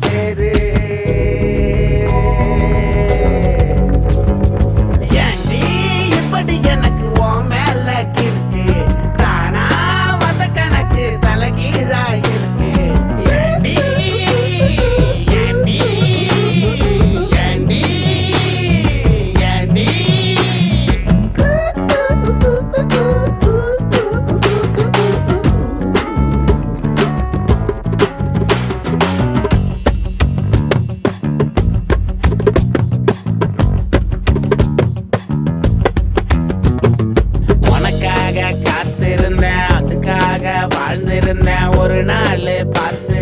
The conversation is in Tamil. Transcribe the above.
சேரு. ஏண்டி இப்படி எனக்கு உன் மேல கிறுக்கு? தானா வந்த கணக்கு தலைகீழா இருக்கு. ஏண்டி ஏண்டி ஏண்டி ஏண்டி உனக்காக காத்திருந்தேன், அதுக்காக வாழ்ந்திருந்தேன். ஒரு நாள் பார்த்து